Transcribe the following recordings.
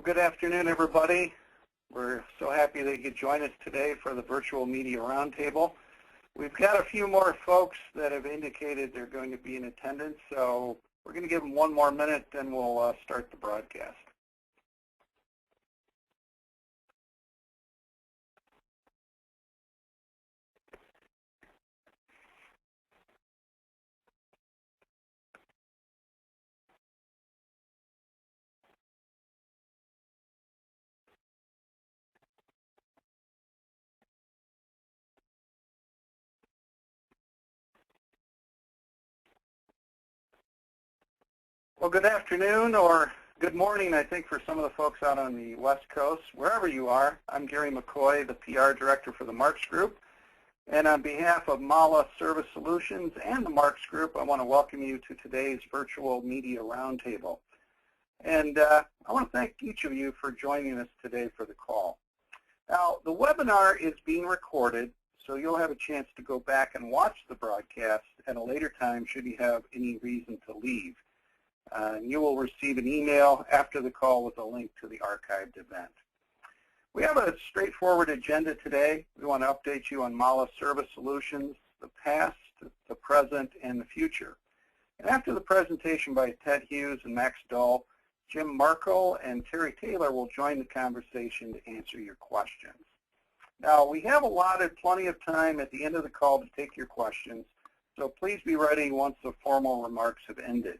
Well, good afternoon, everybody. We're so happy that you could join us today for the Virtual Media Roundtable. We've got a few more folks that have indicated they're going to be in attendance, so we're going to give them one more minute, then we'll start the broadcast. Well, good afternoon, or good morning, I think, for some of the folks out on the West Coast. Wherever you are, I'm Gary McCoy, the PR Director for the Marks Group. And on behalf of MAHLE Service Solutions and the Marks Group, I want to welcome you to today's Virtual Media Roundtable. And I want to thank each of you for joining us today for the call. Now, the webinar is being recorded, so you'll have a chance to go back and watch the broadcast at a later time should you have any reason to leave. You will receive an email after the call with a link to the archived event. We have a straightforward agenda today. We want to update you on MAHLE Service Solutions, the past, the present, and the future. And after the presentation by Ted Hughes and Max Dull, Jim Markle and Terry Taylor will join the conversation to answer your questions. Now, we have allotted plenty of time at the end of the call to take your questions, so please be ready once the formal remarks have ended.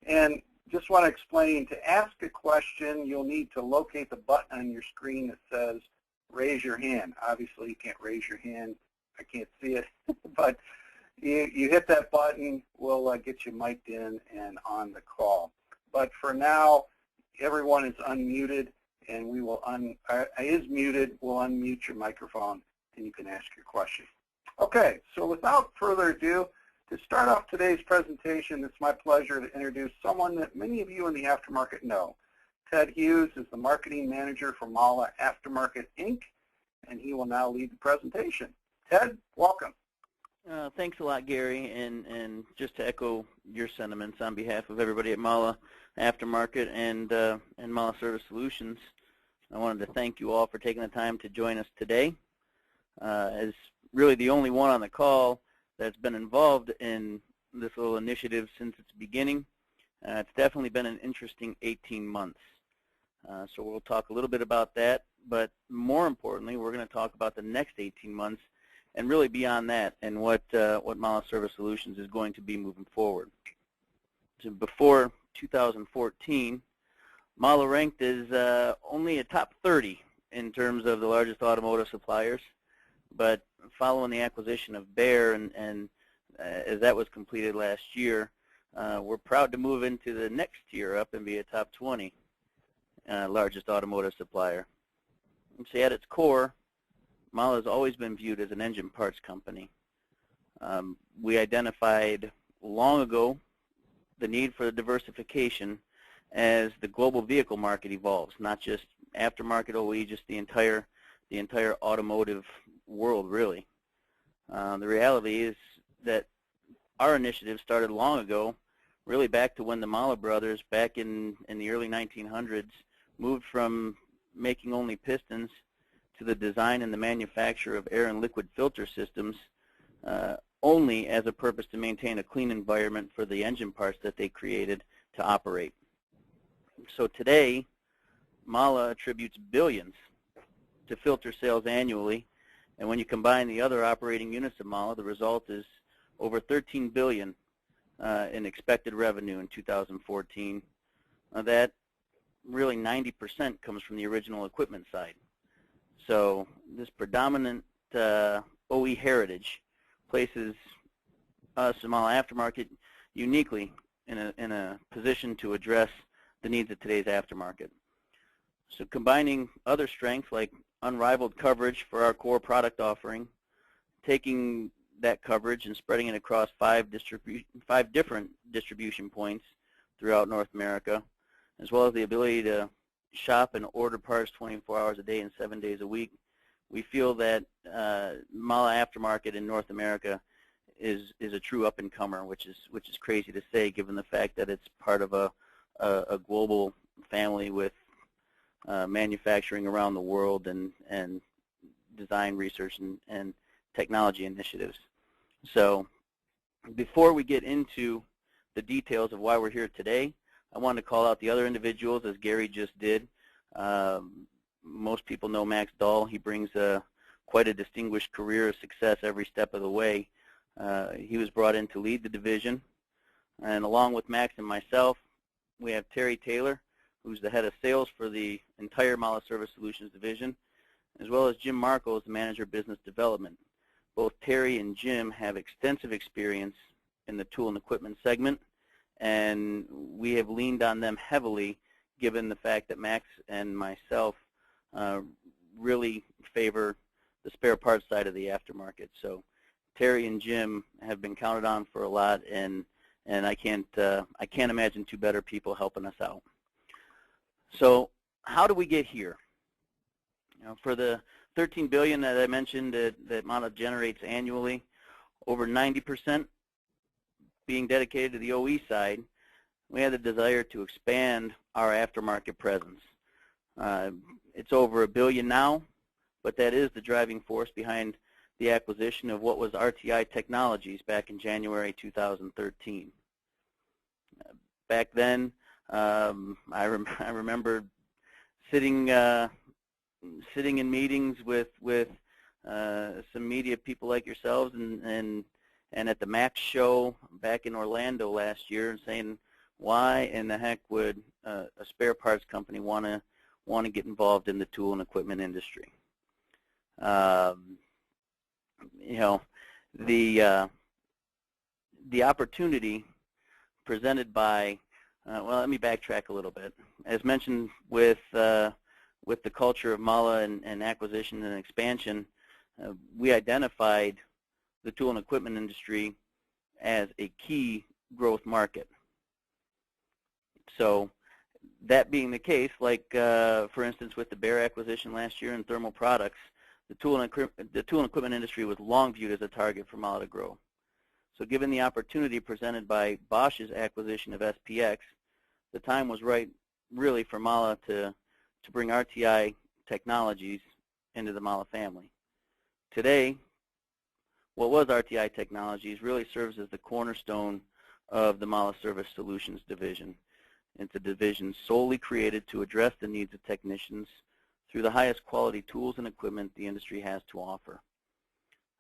And just want to explain, to ask a question, you'll need to locate the button on your screen that says raise your hand. Obviously, you can't raise your hand. I can't see it. But you hit that button, we'll get you mic'd in and on the call. But for now, everyone is unmuted, and we will is muted. We'll unmute your microphone, and you can ask your question. Okay, so without further ado, to start off today's presentation, it's my pleasure to introduce someone that many of you in the aftermarket know. Ted Hughes is the Marketing Manager for MAHLE Aftermarket, Inc., and he will now lead the presentation. Ted, welcome. Thanks a lot, Gary, and just to echo your sentiments on behalf of everybody at MAHLE Aftermarket and MAHLE Service Solutions, I wanted to thank you all for taking the time to join us today. As really the only one on the call that's been involved in this little initiative since its beginning, it's definitely been an interesting 18 months. So we'll talk a little bit about that, but more importantly, we're going to talk about the next 18 months and really beyond that, and what MAHLE Service Solutions is going to be moving forward. So before 2014, MAHLE ranked as only a top 30 in terms of the largest automotive suppliers, but following the acquisition of Bayer and as that was completed last year, we're proud to move into the next tier up and be a top 20 largest automotive supplier. And so at its core, MAHLE has always been viewed as an engine parts company. We identified long ago the need for the diversification as the global vehicle market evolves, not just aftermarket OE, just the entire automotive world, really. The reality is that our initiative started long ago, really back to when the MAHLE brothers, back in the early 1900s, moved from making only pistons to the design and the manufacture of air and liquid filter systems, only as a purpose to maintain a clean environment for the engine parts that they created to operate. So today, MAHLE attributes billions to filter sales annually, and when you combine the other operating units of MAHLE, the result is over $13 billion in expected revenue in 2014. That really 90% comes from the original equipment side. So this predominant OE heritage places us in MAHLE Aftermarket uniquely in a position to address the needs of today's aftermarket. So combining other strengths like unrivaled coverage for our core product offering, taking that coverage and spreading it across five different distribution points throughout North America, as well as the ability to shop and order parts 24 hours a day and 7 days a week, we feel that MAHLE Aftermarket in North America is a true up-and-comer, which is crazy to say given the fact that it's part of a global family with manufacturing around the world and design research and technology initiatives. So before we get into the details of why we're here today, I want to call out the other individuals, as Gary just did. Most people know Max Dahl. He brings quite a distinguished career of success every step of the way. He was brought in to lead the division. And along with Max and myself, we have Terry Taylor, who's the head of sales for the entire MAHLE Service Solutions division, as well as Jim Marco as the manager of business development. Both Terry and Jim have extensive experience in the tool and equipment segment, and we have leaned on them heavily given the fact that Max and myself really favor the spare parts side of the aftermarket. So Terry and Jim have been counted on for a lot, and I can't imagine two better people helping us out. So how do we get here? You know, for the $13 billion that I mentioned that MAHLE generates annually, over 90% being dedicated to the OE side, we had the desire to expand our aftermarket presence. It's over $1 billion now, but that is the driving force behind the acquisition of what was RTI Technologies back in January 2013. Back then, I remember sitting in meetings with some media people like yourselves and at the MAX show back in Orlando last year, and saying, why in the heck would a spare parts company want to get involved in the tool and equipment industry? You know, the opportunity presented by well, let me backtrack a little bit. As mentioned, with the culture of MAHLE and acquisition and expansion, we identified the tool and equipment industry as a key growth market. So that being the case, like for instance with the Bear acquisition last year in thermal products, the tool and equipment industry was long viewed as a target for MAHLE to grow. So given the opportunity presented by Bosch's acquisition of SPX, the time was right really for MAHLE to bring RTI Technologies into the MAHLE family. Today, what was RTI Technologies really serves as the cornerstone of the MAHLE Service Solutions division. It's a division solely created to address the needs of technicians through the highest quality tools and equipment the industry has to offer.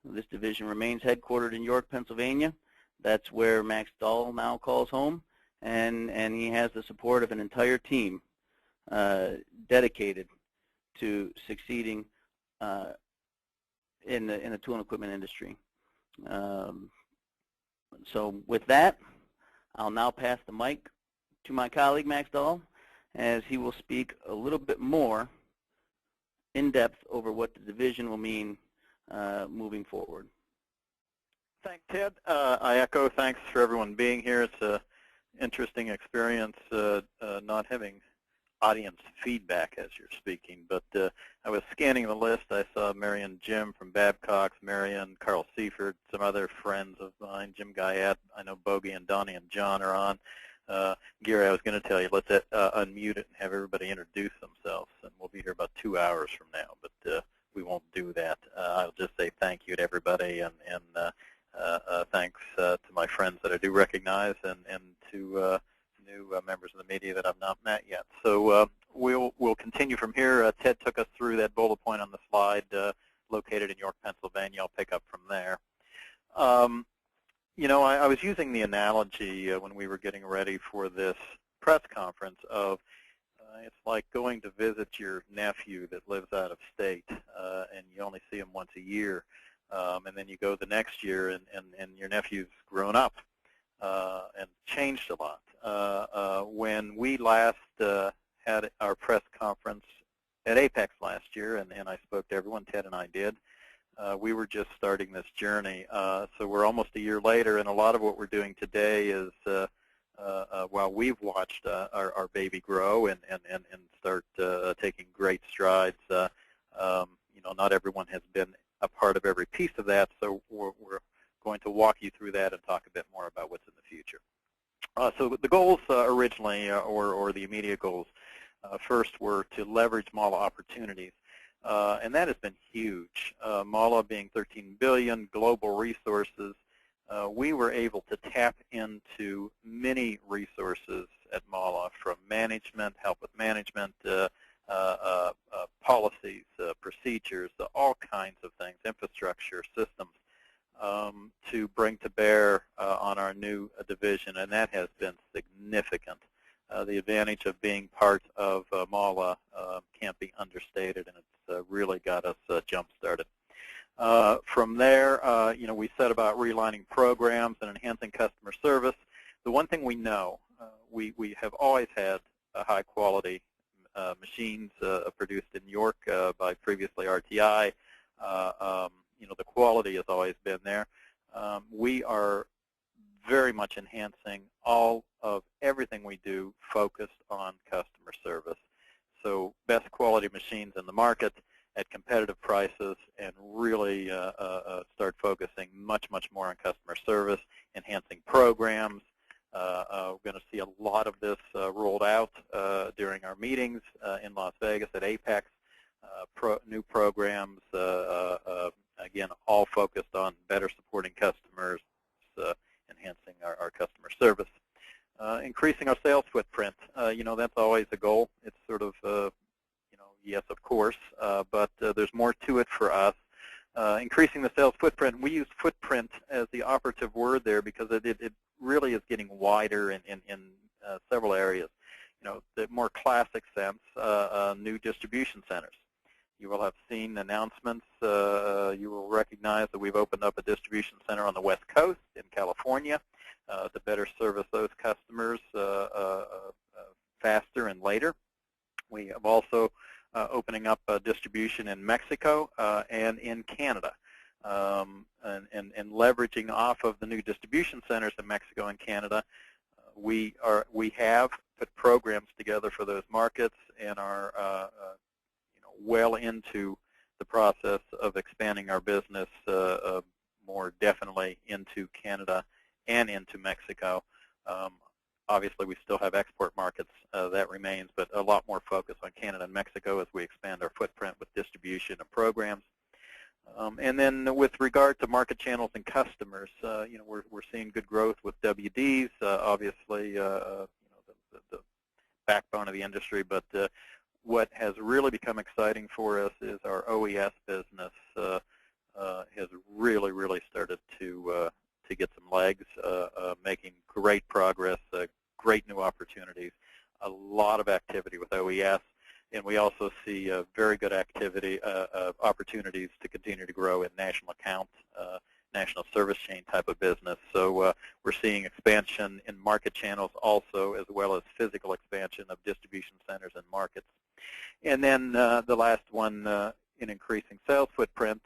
This division remains headquartered in York, Pennsylvania. That's where Max Dahl now calls home, and he has the support of an entire team dedicated to succeeding in the tool and equipment industry. So with that, I'll now pass the mic to my colleague Max Dahl, as he will speak a little bit more in depth over what the division will mean moving forward. Thanks, Ted. I echo thanks for everyone being here. It's an interesting experience not having audience feedback as you're speaking, but I was scanning the list. I saw Marion Jim from Babcock's, Marion, Carl Seifert, some other friends of mine, Jim Guyette. I know Bogey and Donnie and John are on. Gary, I was going to tell you, let's unmute it and have everybody introduce themselves, and we'll be here about 2 hours from now, but we won't do that. I'll just say thank you to everybody, and thanks to my friends that I do recognize, and to new members of the media that I've not met yet. So we'll continue from here. Ted took us through that bullet point on the slide, located in York, Pennsylvania. I'll pick up from there. You know, I was using the analogy when we were getting ready for this press conference of it's like going to visit your nephew that lives out of state, and you only see him once a year, and then you go the next year, and your nephew's grown up and changed a lot. When we last had our press conference at Apex last year, and I spoke to everyone, Ted and I did, we were just starting this journey. So we're almost a year later, and a lot of what we're doing today is while we've watched our baby grow and start taking great strides, you know, not everyone has been a part of every piece of that, so we're going to walk you through that and talk a bit more about what's in the future. So the goals originally, or the immediate goals, First were to leverage MAHLE opportunities, and that has been huge. MAHLE being 13 billion, global resources, we were able to tap into many resources at MAHLE, from management, help with management, policies, procedures, all kinds of things, infrastructure, systems, to bring to bear on our new division, and that has been significant. The advantage of being part of MAHLE can't be understated, and it's really got us jump-started. From there, we set about realigning programs and enhancing customer service. The one thing we know, we have always had high-quality machines produced in New York by previously RTI. The quality has always been there. We are very much enhancing all of everything we do focused on customer service. So best quality machines in the market at competitive prices, and really start focusing much more on customer service, enhancing programs. We're going to see a lot of this rolled out during our meetings in Las Vegas at APEX. New programs, again, all focused on better supporting customers, enhancing our customer service. Increasing our sales footprint, that's always a goal. It's sort of, yes, of course, but there's more to it for us. Increasing the sales footprint, we use footprint as the operative word there because it really is getting wider in several areas. The more classic sense, new distribution centers. You will have seen announcements. You will recognize that we've opened up a distribution center on the West Coast in California to better service those customers faster and later. We have also opening up distribution in Mexico and in Canada, and leveraging off of the new distribution centers in Mexico and Canada. We have put programs together for those markets and are well into the process of expanding our business more definitely into Canada and into Mexico. Obviously, we still have export markets that remains, but a lot more focus on Canada and Mexico as we expand our footprint with distribution and programs. And then with regard to market channels and customers, we're seeing good growth with WDs, obviously the backbone of the industry, but what has really become exciting for us is our OES business has really started to get some legs, making great progress, great new opportunities, a lot of activity with OES, and we also see very good activity, opportunities to continue to grow in national account, national service chain type of business. So we're seeing expansion in market channels also, as well as physical expansion of distribution centers and markets. And then the last one in increasing sales footprint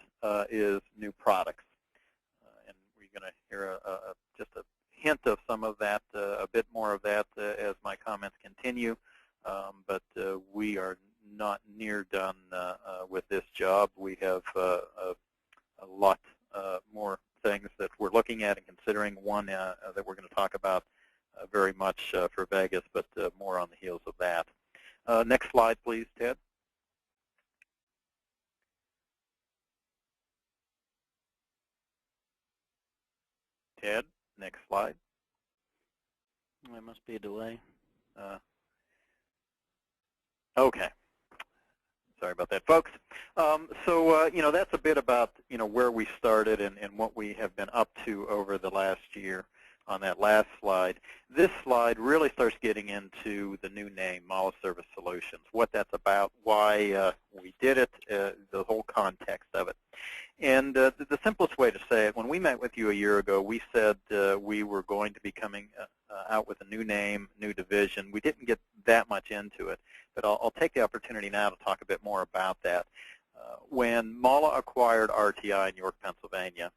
is new products. And we're going to hear just a hint of some of that, a bit more of that as my comments continue. But we are not near done with this job. We have a lot more things that we're looking at and considering. One that we're going to talk about very much for Vegas, but more on the heels of that. Next slide, please, Ted. Ted, next slide. There must be a delay. Okay. Sorry about that, folks. So that's a bit about where we started and what we have been up to over the last year on that last slide. This slide really starts getting into the new name, MAHLE Service Solutions, what that's about, why we did it, the whole context of it. And the simplest way to say it, when we met with you a year ago, we said we were going to be coming out with a new name, new division. We didn't get that much into it, but I'll take the opportunity now to talk a bit more about that. When MAHLE acquired RTI in York, Pennsylvania,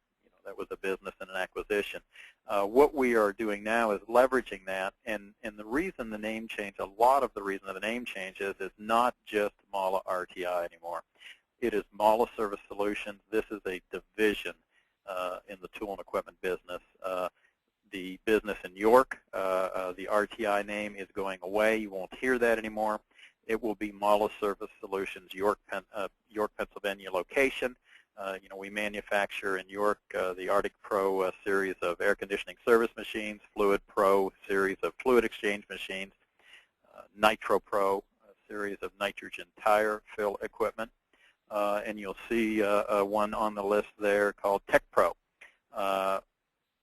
that was a business and an acquisition. What we are doing now is leveraging that, and the reason the name change, a lot of the reason that the name change is not just MAHLE RTI anymore. It is MAHLE Service Solutions. This is a division in the tool and equipment business. The business in York, the RTI name is going away. You won't hear that anymore. it will be MAHLE Service Solutions, York, Pennsylvania location. We manufacture in York the Arctic Pro series of air conditioning service machines, Fluid Pro series of fluid exchange machines, Nitro Pro series of nitrogen tire fill equipment, and you'll see one on the list there called Tech Pro.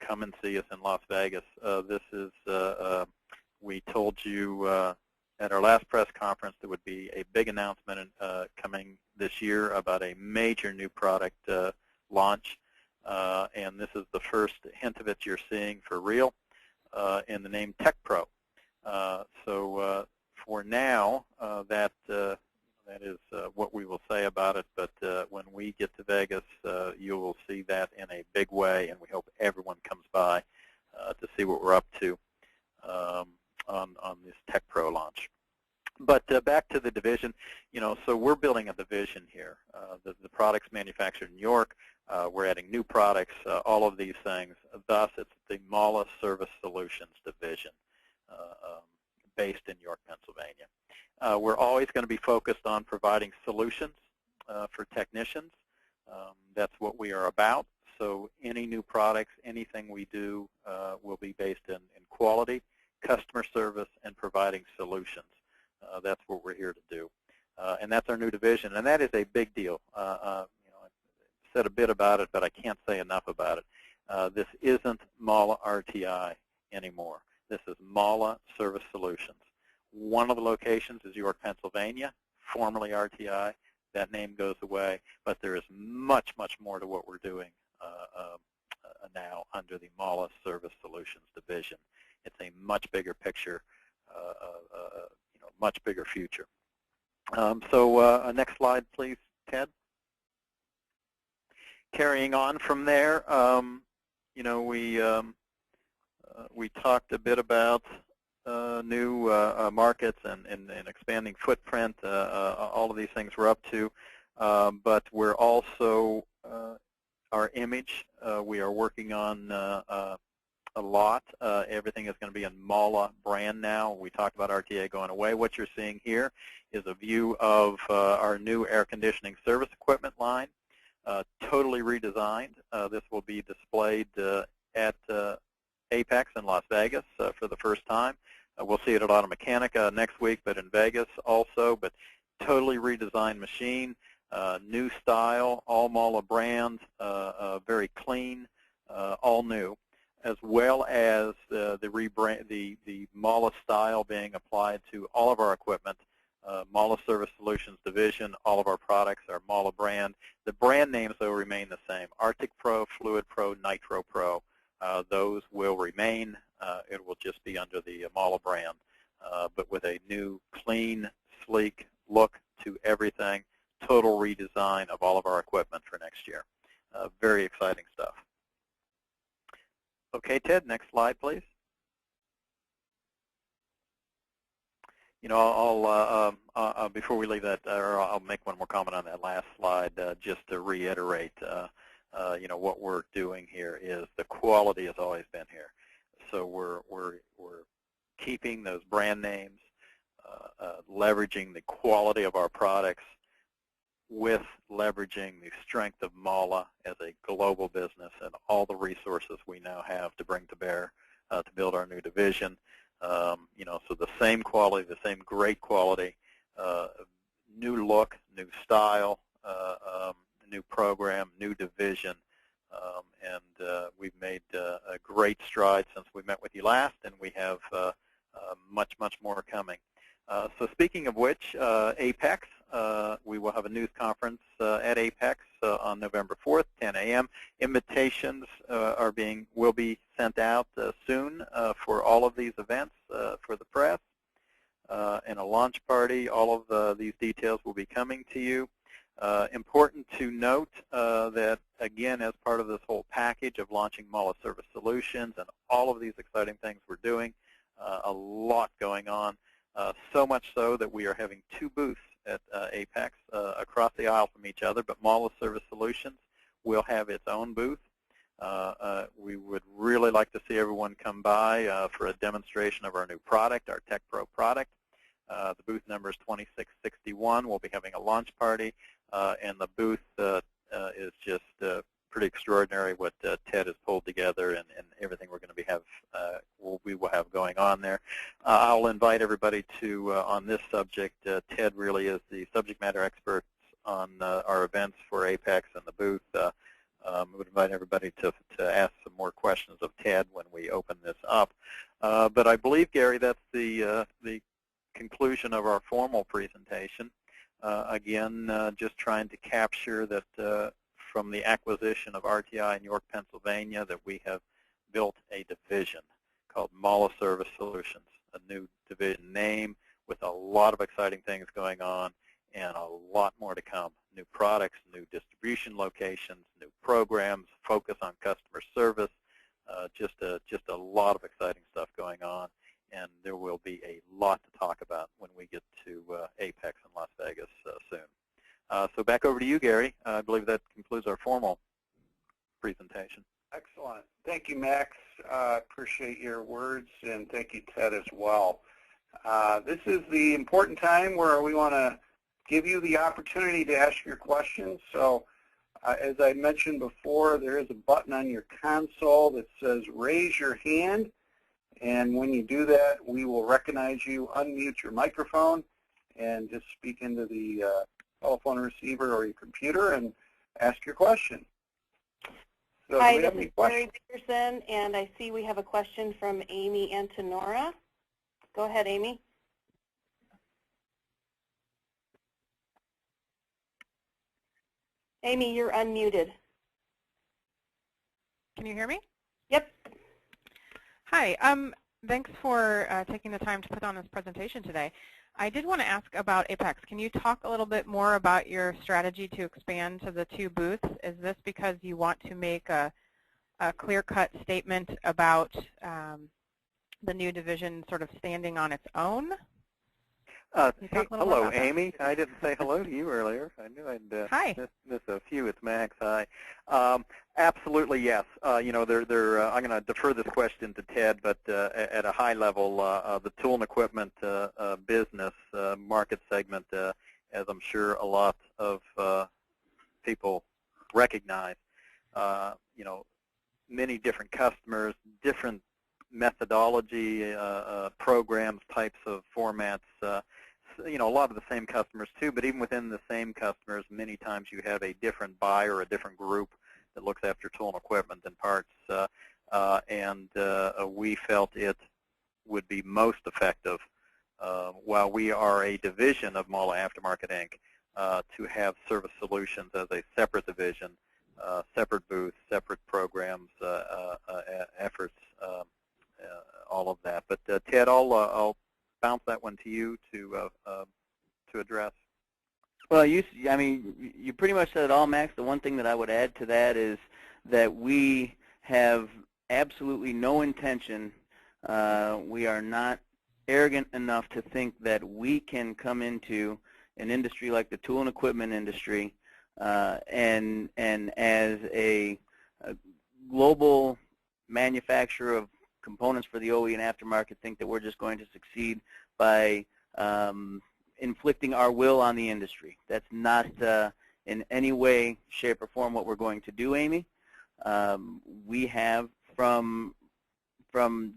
Come and see us in Las Vegas. This is, we told you at our last press conference there would be a big announcement coming this year about a major new product launch, and this is the first hint of it you're seeing for real in the name Tech Pro. So for now, that is what we will say about it, but when we get to Vegas, you will see that in a big way, and we hope everyone comes by to see what we're up to on this Tech Pro launch. But back to the division, so we're building a division here. The products manufactured in York, we're adding new products, all of these things. Thus, it's the MAHLE Service Solutions division based in York, Pennsylvania. We're always going to be focused on providing solutions for technicians. That's what we are about. So any new products, anything we do will be based in quality, customer service, and providing solutions. That's what we're here to do. And that's our new division, and that is a big deal. I said a bit about it, but I can't say enough about it. This isn't MAHLE RTI anymore. This is MAHLE Service Solutions. One of the locations is York, Pennsylvania, formerly RTI. That name goes away, but there is much, much more to what we're doing now under the MAHLE Service Solutions division. It's a much bigger picture, much bigger future. Next slide, please, Ted. Carrying on from there, we talked a bit about new markets and expanding footprint, all of these things we're up to, but we're also, our image, we are working on a lot. Everything is going to be in MAHLE brand now. We talked about RTA going away. What you're seeing here is a view of our new air conditioning service equipment line, totally redesigned. This will be displayed at Apex in Las Vegas for the first time. We'll see it at Automechanica next week, but in Vegas also. But totally redesigned machine, new style, all MAHLE brand, very clean, all new, as well as the MAHLE style being applied to all of our equipment. MAHLE Service Solutions division, all of our products are MAHLE brand. The brand names, though, remain the same. Arctic Pro, Fluid Pro, Nitro Pro. Those will remain. It will just be under the MAHLE brand, but with a new, clean, sleek look to everything, total redesign of all of our equipment for next year. Very exciting stuff. Okay, Ted, next slide, please. I'll before we leave that, or I'll make one more comment on that last slide, just to reiterate. What we're doing here is the quality has always been here. So we're keeping those brand names, leveraging the quality of our products with leveraging the strength of MAHLE as a global business and all the resources we now have to bring to bear to build our new division. So the same quality, the same great quality, new look, new style, new program, new division, and we've made a great stride since we met with you last, and we have much, much more coming. So speaking of which, Apex, we will have a news conference at Apex on November 4th, 10 a.m. Invitations will be sent out soon for all of these events for the press, and a launch party. All of these details will be coming to you. Important to note that, again, as part of this whole package of launching MAHLE Service Solutions and all of these exciting things we're doing, a lot going on, so much so that we are having two booths at Apex across the aisle from each other, but MAHLE Service Solutions will have its own booth. We would really like to see everyone come by for a demonstration of our new product, our Tech Pro product. The booth number is 2661. We'll be having a launch party, and the booth is just pretty extraordinary what Ted has pulled together, and everything we're going to we will have going on there. I'll invite everybody to on this subject. Ted really is the subject matter expert on our events for Apex and the booth. I would invite everybody to ask some more questions of Ted when we open this up. But I believe, Gary, that's the conclusion of our formal presentation. Again, just trying to capture that from the acquisition of RTI in York, Pennsylvania, that we have built a division called MAHLE Service Solutions, a new division name with a lot of exciting things going on and a lot more to come. New products, new distribution locations, new programs, focus on customer service, just a lot of exciting stuff going on, and there will be a lot to talk about when we get to Apex in Las Vegas soon. So back over to you, Gary. I believe that concludes our formal presentation. Excellent. Thank you, Max. Appreciate your words, and thank you, Ted, as well. This is the important time where we want to give you the opportunity to ask your questions. So as I mentioned before, there is a button on your console that says raise your hand, and when you do that, we will recognize you, unmute your microphone, and just speak into the telephone receiver or your computer and ask your question. So Hi, this is Mary Dickerson, and I see we have a question from Amy Antonora. Go ahead, Amy. Amy, you're unmuted. Can you hear me? Yep. Hi. Thanks for taking the time to put on this presentation today. I did want to ask about Apex. Can you talk a little bit more about your strategy to expand to the 2 booths? Is this because you want to make a clear-cut statement about the new division sort of standing on its own? Hey, hello, Amy. I didn't say hello to you earlier. I knew I'd miss a few. It's Max. Hi. Absolutely, yes. You know, I'm going to defer this question to Ted, but at a high level, the tool and equipment business market segment, as I'm sure a lot of people recognize, you know, many different customers, different methodology, programs, types of formats, you know, a lot of the same customers too, but even within the same customers, many times you have a different buyer, a different group that looks after tool and equipment and parts, and we felt it would be most effective, while we are a division of MAHLE Aftermarket, Inc., to have Service Solutions as a separate division, separate booths, separate programs, efforts, all of that. But Ted, I'll bounce that one to you to address. Well, I mean, you pretty much said it all, Max. The one thing that I would add to that is that we have absolutely no intention, we are not arrogant enough to think that we can come into an industry like the tool and equipment industry and as a global manufacturer of components for the OE and aftermarket think that we're just going to succeed by inflicting our will on the industry. That's not in any way, shape, or form what we're going to do, Amy. We have from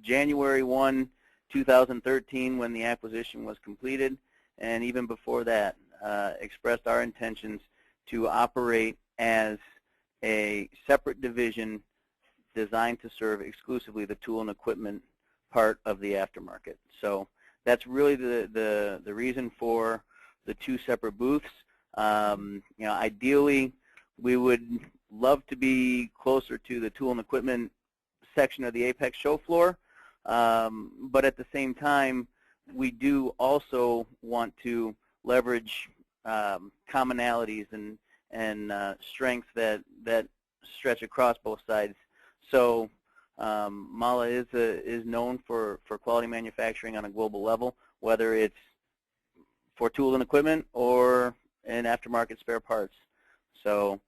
January 1, 2013, when the acquisition was completed, and even before that, expressed our intentions to operate as a separate division designed to serve exclusively the tool and equipment part of the aftermarket. So that's really the reason for the 2 separate booths. You know, ideally, we would love to be closer to the tool and equipment section of the Apex show floor, but at the same time, we do also want to leverage commonalities and strengths that stretch across both sides. So MAHLE is known for quality manufacturing on a global level, whether it's for tool and equipment or in aftermarket spare parts. So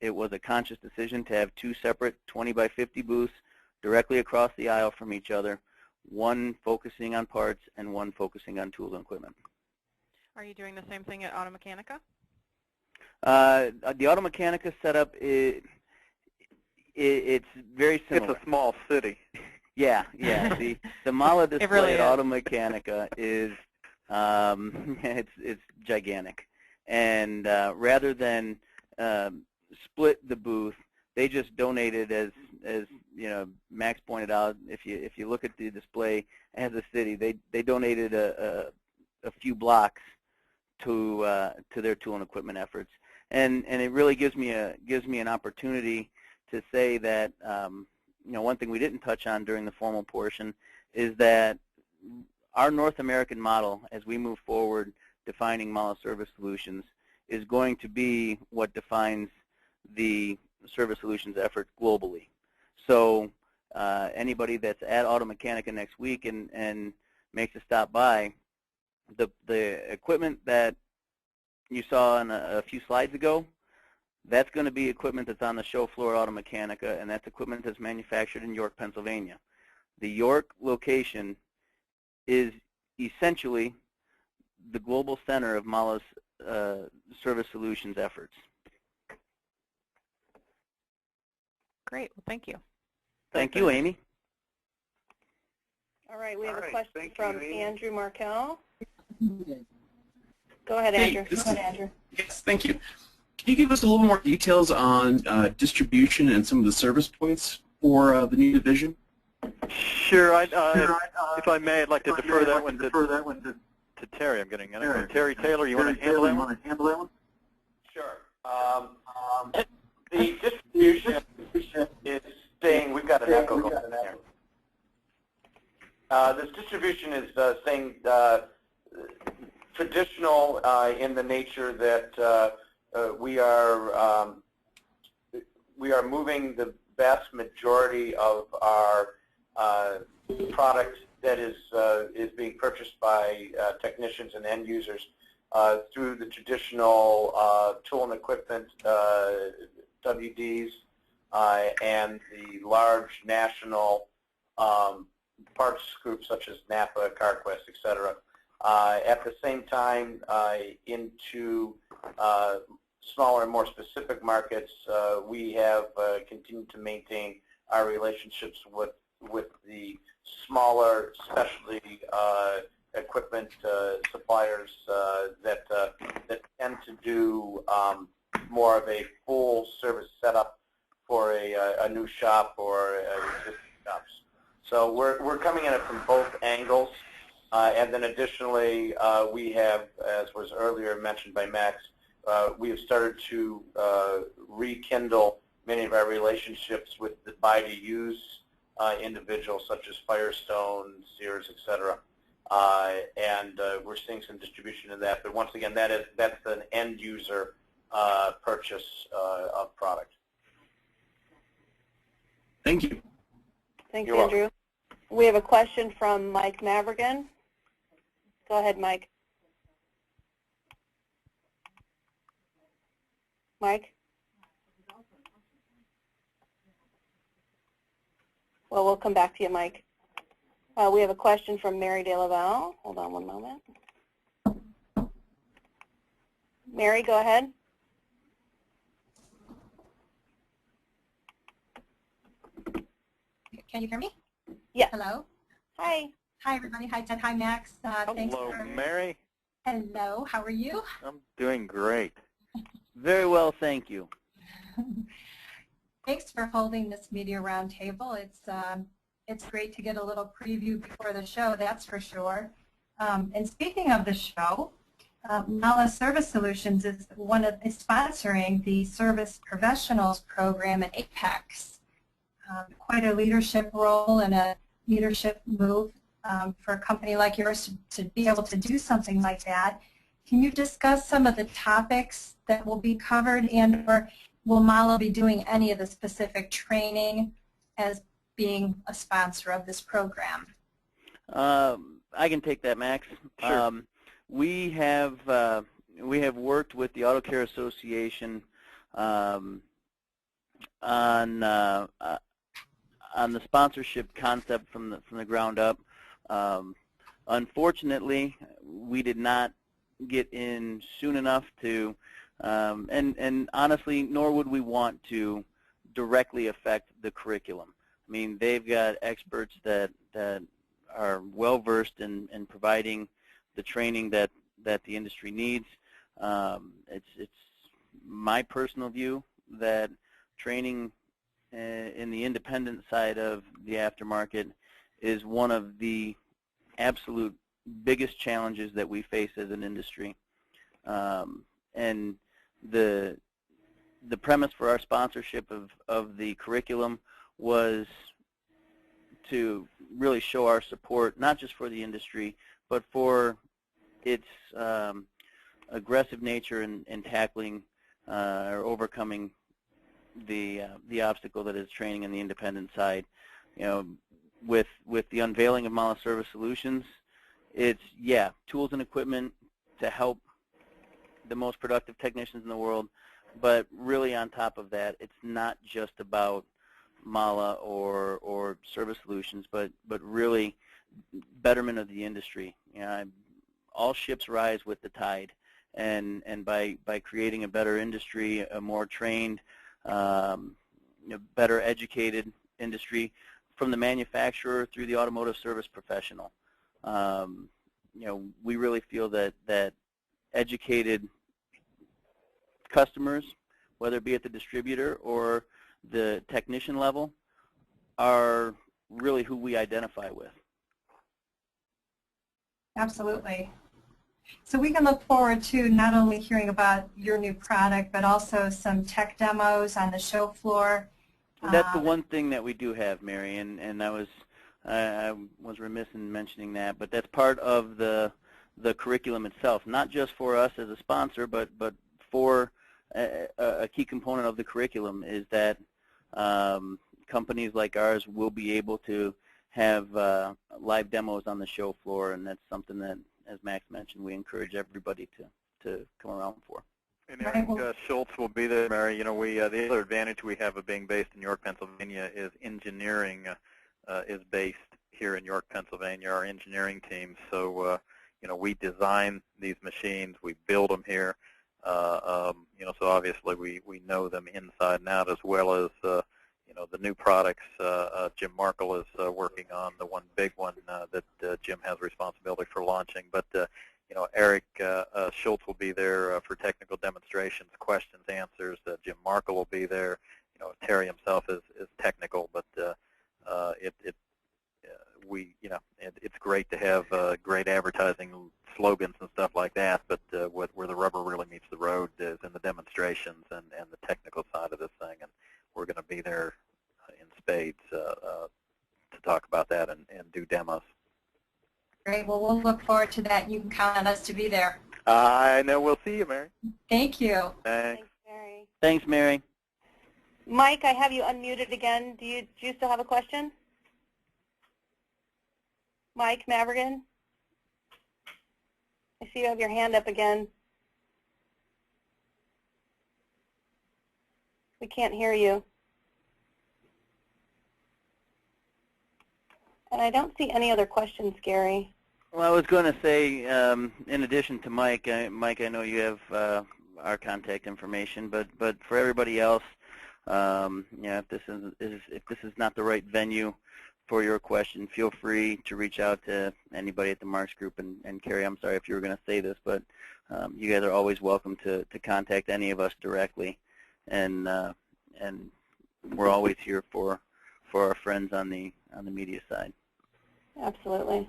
it was a conscious decision to have 2 separate 20 by 50 booths directly across the aisle from each other. one focusing on parts and one focusing on tools and equipment. Are you doing the same thing at Automechanica? The Automechanica setup, it's very similar. It's a small city. Yeah. The MAHLE display really at is. Automechanica is it's gigantic, and rather than split the booth, they just donated, as you know, Max pointed out. If you look at the display as a city, they donated a few blocks to their tool and equipment efforts, and it really gives me an opportunity to say that you know, one thing we didn't touch on during the formal portion is that our North American model, as we move forward defining MAHLE Service Solutions, is going to be what defines the Service Solutions effort globally. So anybody that's at Automechanica next week and makes a stop by, the equipment that you saw on a few slides ago, that's going to be equipment that's on the show floor at Automechanica, and that's equipment that's manufactured in York, Pennsylvania. The York location is essentially the global center of MAHLE's Service Solutions efforts. Great. Well, thank you. Thank you, Amy. All right, we have All a right, question thank from you, Amy. Andrew Markel. Go ahead, Andrew. Yes, thank you. Can you give us a little more details on distribution and some of the service points for the new division? Sure. If I may, I'd like to defer that one to Terry. I'm getting it. Terry Taylor, you want to handle that one? Sure. The distribution is saying we've got an echo going on there. This distribution is saying traditional in the nature that we are moving the vast majority of our product that is being purchased by technicians and end users through the traditional tool and equipment WDs and the large national parts groups such as Napa, CarQuest, etc. At the same time, into smaller and more specific markets, we have continued to maintain our relationships with the smaller specialty equipment suppliers that tend to do more of a full service setup for a new shop or existing shops. So we're coming at it from both angles, and then additionally we have, as was earlier mentioned by Max, we have started to rekindle many of our relationships with the buy-to-use individuals such as Firestone, Sears, etc. And we're seeing some distribution of that. But once again, that's an end user purchase of product. Thank you. Thanks, You're Andrew. We have a question from Mike Mavrigan. Go ahead, Mike. Mike? Well, we'll come back to you, Mike. We have a question from Mary De La Valle. Hold on one moment. Mary, go ahead. Can you hear me? Yes. Hello. Hi. Hi, everybody. Hi, Ted. Hi, Max. Thanks Hello, for... Mary. Hello. How are you? I'm doing great. Very well, thank you. Thanks for holding this media roundtable. It's great to get a little preview before the show, that's for sure. And speaking of the show, MAHLE Service Solutions is sponsoring the Service Professionals Program at Apex. Quite a leadership role and a leadership move for a company like yours to be able to do something like that. Can you discuss some of the topics that will be covered, and or will MAHLE be doing any of the specific training as being a sponsor of this program? I can take that, Max. Sure. We have worked with the Auto Care Association on the sponsorship concept from the ground up. Unfortunately, we did not get in soon enough to, and honestly, nor would we want to directly affect the curriculum. I mean, they've got experts that are well versed in providing the training that the industry needs. It's my personal view that training in the independent side of the aftermarket is one of the absolute biggest challenges that we face as an industry. And the premise for our sponsorship of the curriculum was to really show our support, not just for the industry, but for its aggressive nature in tackling or overcoming the obstacle that is training in the independent side. You know, with the unveiling of MAHLE Service Solutions, it's, yeah, tools and equipment to help the most productive technicians in the world, but really on top of that, it's not just about MAHLE or Service Solutions, but really betterment of the industry. You know, all ships rise with the tide, and by creating a better industry, a more trained, better educated industry, from the manufacturer through the automotive service professional. We really feel that educated customers, whether it be at the distributor or the technician level, are really who we identify with. Absolutely. So we can look forward to not only hearing about your new product, but also some tech demos on the show floor. That's the one thing that we do have, Mary, and I was remiss in mentioning that, but that's part of the curriculum itself, not just for us as a sponsor, but for a key component of the curriculum is that companies like ours will be able to have live demos on the show floor, and that's something that, as Max mentioned, we encourage everybody to come around for. And Eric Schultz will be there, Mary. You know, the other advantage we have of being based in York, Pennsylvania is engineering is based here in York, Pennsylvania, our engineering team. So, we design these machines, we build them here. So obviously we know them inside and out, as well as, the new products Jim Markle is working on, the one big one that Jim has responsibility for launching. But, Eric Schultz will be there for technical demonstrations, questions, answers. Jim Markle will be there. Terry himself is technical, but it's great to have great advertising slogans and stuff like that, but where the rubber really meets the road is in the demonstrations and the technical side of this thing, and we're going to be there in spades to talk about that and do demos. Great. Well, we'll look forward to that. You can count on us to be there. I know. We'll see you, Mary. Thank you. Thanks. Thanks, Mary. Thanks, Mary. Mike, I have you unmuted again. Do you still have a question? Mike Mavrigan? I see you have your hand up again. We can't hear you. And I don't see any other questions, Gary. Well, I was going to say, in addition to Mike, Mike, I know you have our contact information, but for everybody else, if this is not the right venue for your question, feel free to reach out to anybody at the Marks Group. And Carrie, I'm sorry if you were going to say this, but you guys are always welcome to contact any of us directly, and we're always here for our friends on the media side. Absolutely.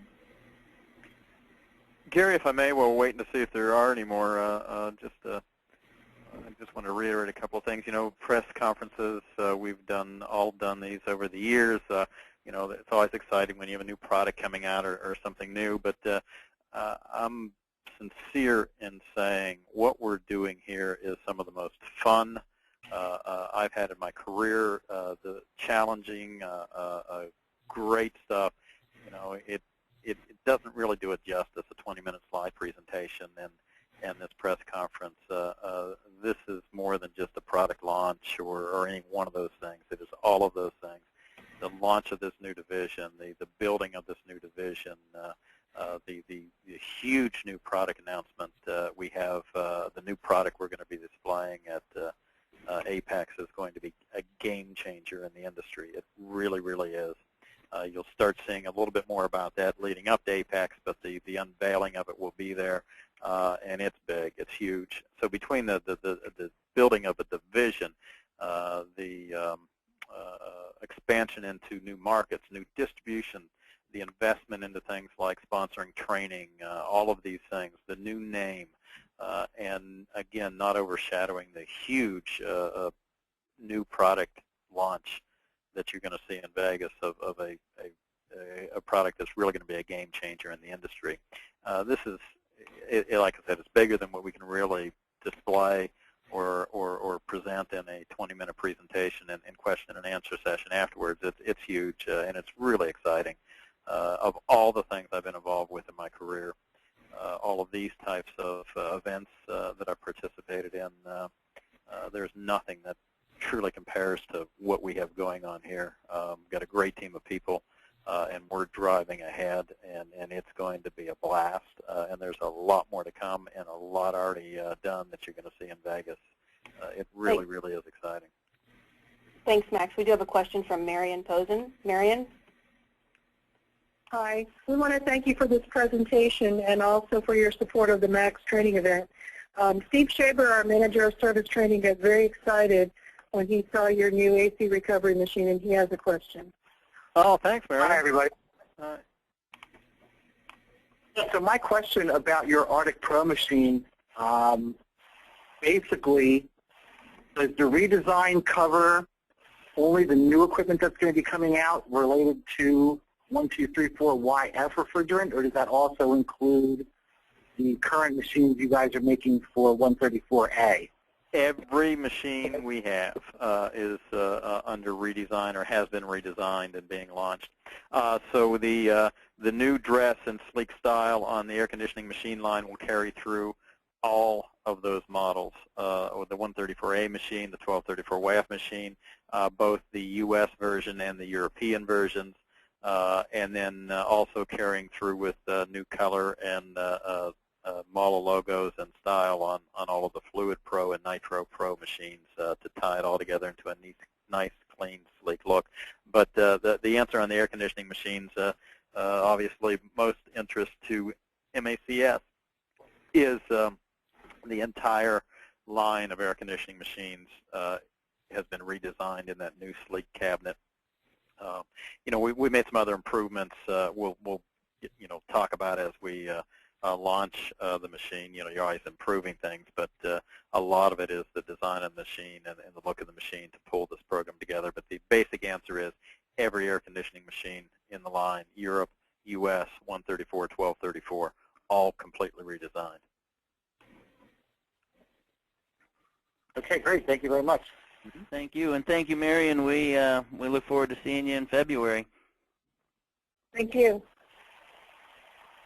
Gary, if I may, while we're waiting to see if there are any more, I just want to reiterate a couple of things. Press conferences, we've all done these over the years. It's always exciting when you have a new product coming out or something new, but I'm sincere in saying what we're doing here is some of the most fun I've had in my career, the challenging, great stuff. It doesn't really do it justice, a 20-minute slide presentation and this press conference. This is more than just a product launch or any one of those things. It is all of those things. launch of this new division, the building of this new division, the huge new product announcement. We have the new product we're going to be displaying at APEX is going to be a game changer in the industry. It really, really is. You'll start seeing a little bit more about that leading up to APEX, but the unveiling of it will be there, and it's big. It's huge. So between the building of a division, the expansion into new markets, new distribution, the investment into things like sponsoring training, all of these things, the new name, and again, not overshadowing the huge new product launch that you're going to see in Vegas of a product that's really going to be a game changer in the industry. This is, like I said, it's bigger than what we can really display or present in a 20-minute presentation and question and answer session afterwards. It's huge, and it's really exciting. Of all the things I've been involved with in my career, all of these types of events that I've participated in, there's nothing that truly compares to what we have going on here. We've got a great team of people, and we're driving ahead, and it's going to be a blast. And there's a lot more to come, and a lot already done that you're going to see in Vegas. It really, really is exciting. Thanks, Max. We do have a question from Marion Posen. Marion? Hi. We want to thank you for this presentation and also for your support of the MAX training event. Steve Shaber, our manager of service training, got very excited when he saw your new AC recovery machine, and he has a question. Oh, thanks, Marion. Hi, everybody. Hi. So my question about your Arctic Pro machine, basically, does the redesign cover only the new equipment that's going to be coming out related to 1234YF refrigerant, or does that also include the current machines you guys are making for 134A? Every machine we have is under redesign or has been redesigned and being launched. So the new dress and sleek style on the air conditioning machine line will carry through all of those models, with the 134A machine, the 1234YF machine, both the U.S. version and the European versions, and then also carrying through with new color and MAHLE logos and style on all of the Fluid Pro and Nitro Pro machines to tie it all together into a nice, clean, sleek look. But the answer on the air conditioning machines, obviously most interest to MACS, is the entire line of air conditioning machines has been redesigned in that new sleek cabinet. You know, we made some other improvements. We'll talk about as we launch the machine. You know, you're always improving things, but a lot of it is the design of the machine and the look of the machine to pull this program together. But the basic answer is every air conditioning machine in the line, Europe, U.S., 134, 1234, all completely redesigned. Okay, great. Thank you very much. Thank you, and thank you, Marion. We look forward to seeing you in February. Thank you.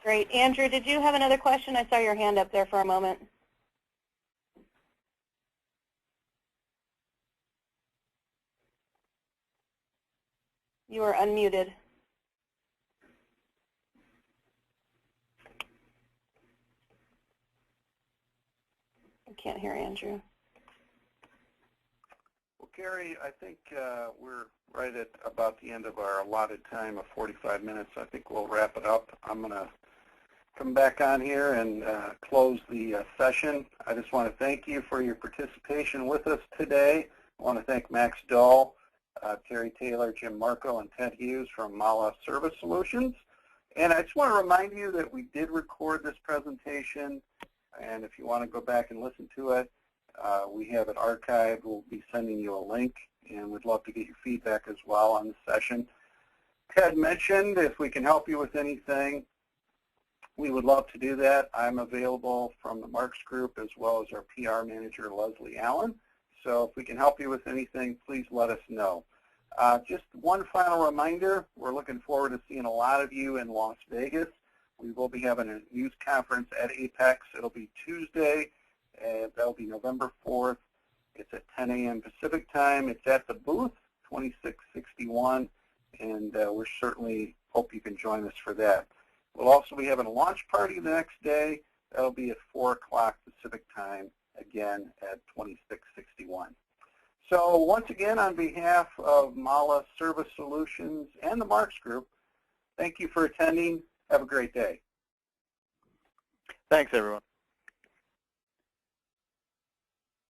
Great. Andrew, did you have another question? I saw your hand up there for a moment. You are unmuted. I can't hear Andrew. Well, Gary, I think we're right at about the end of our allotted time of 45 minutes. I think we'll wrap it up. I'm going to come back on here and close the session. I just want to thank you for your participation with us today. I want to thank Max Dahl, Terry Taylor, Jim Marco, and Ted Hughes from MAHLE Service Solutions. And I just want to remind you that we did record this presentation, and if you want to go back and listen to it, we have it archived. We'll be sending you a link, and we'd love to get your feedback as well on the session. Ted mentioned if we can help you with anything, we would love to do that. I'm available from the Marks Group as well as our PR manager, Leslie Allen. So if we can help you with anything, please let us know. Just one final reminder, we're looking forward to seeing a lot of you in Las Vegas. We will be having a news conference at APEX. It'll be Tuesday, and that'll be November 4th. It's at 10 a.m. Pacific time. It's at the booth, 2661 and we certainly hope you can join us for that. We'll also be having a launch party the next day. That'll be at 4 o'clock Pacific time, again at 2661. So once again, on behalf of MAHLE Service Solutions and the Marks Group, thank you for attending. Have a great day. Thanks, everyone.